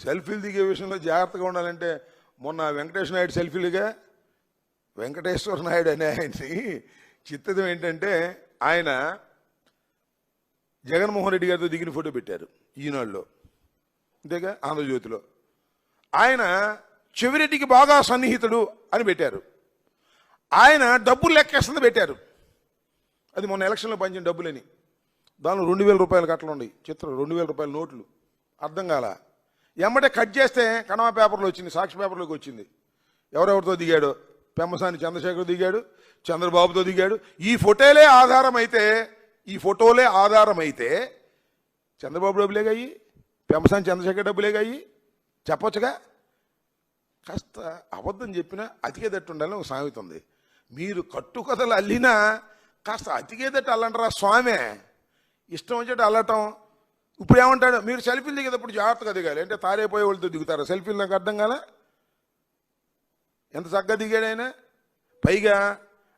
సెల్ఫీలు దిగే విషయంలో జాగ్రత్తగా ఉండాలంటే మొన్న వెంకటేశ్వర నాయుడు సెల్ఫీలుగా వెంకటేశ్వర నాయుడు అనే ఆయన్ని చిత్తం ఏంటంటే ఆయన జగన్మోహన్ రెడ్డి గారితో దిగిన ఫోటో పెట్టారు ఈనాడులో, అంతేగా ఆంధ్రజ్యోతిలో. ఆయన చెవిరెడ్డికి బాగా సన్నిహితుడు అని పెట్టారు. ఆయన డబ్బులు లెక్కేస్తుంది పెట్టారు. అది మొన్న ఎలక్షన్లో పంచిన డబ్బులని. దానిలో 2,000 రూపాయలు కట్టలు ఉన్నాయి. చిత్రం 2,000 రూపాయల నోట్లు. అర్థం కాల. ఎమ్మటే కట్ చేస్తే కనవ పేపర్లో వచ్చింది, సాక్షి పేపర్లోకి వచ్చింది. ఎవరెవరితో దిగాడో. పెమ్మసాని చంద్రశేఖర్ దిగాడు, చంద్రబాబుతో దిగాడు. ఈ ఫోటోలే ఆధారమైతే చంద్రబాబు డబ్బులేగాయి, పెమ్మసాని చంద్రశేఖర్ డబ్బులేగాయి చెప్పొచ్చుగా. కాస్త అబద్ధం చెప్పినా అతికేదట్టు ఉండాలని ఒక సామెత ఉంది. మీరు కట్టుకథలు అల్లినా కాస్త అతికేదట్టు అల్లంటారా స్వామే. ఇష్టం వచ్చేట్టు అల్లటం. ఇప్పుడు ఏమంటాడు, మీరు సెల్ఫీలు దిగేటప్పుడు జాగ్రత్తగా దిగాలి అంటే తారైపోయే వాళ్ళతో దిగుతారా సెల్ఫీలు? నాకు అర్థం కాల. ఎంత చక్కగా దిగాడు ఆయన. పైగా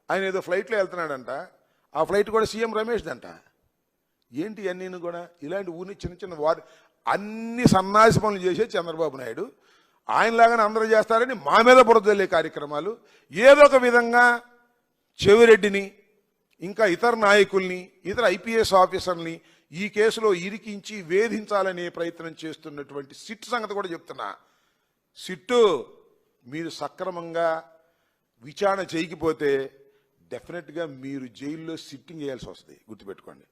ఆయన ఏదో ఫ్లైట్లో వెళ్తున్నాడంట. ఆ ఫ్లైట్ కూడా సీఎం రమేష్ అంట. ఏంటి అన్నీ కూడా ఇలాంటి ఊరిని చిన్న చిన్న వారి అన్ని సన్నాసి పనులు చేసే చంద్రబాబు నాయుడు ఆయనలాగానే అందరూ చేస్తారని మా మీద బురదల్లే కార్యక్రమాలు. ఏదో ఒక విధంగా చెవిరెడ్డిని ఇంకా ఇతర నాయకుల్ని, ఇతర ఐపీఎస్ ఆఫీసర్ని ఈ కేసులో ఇరికించి వేధించాలనే ప్రయత్నం చేస్తున్నటువంటి సిట్ సంగతి కూడా చెప్తున్నా. సిట్టు మీరు సక్రమంగా విచారణ చేయకపోతే డెఫినెట్గా మీరు జైల్లో సిట్టింగ్ చేయాల్సి వస్తుంది, గుర్తుపెట్టుకోండి.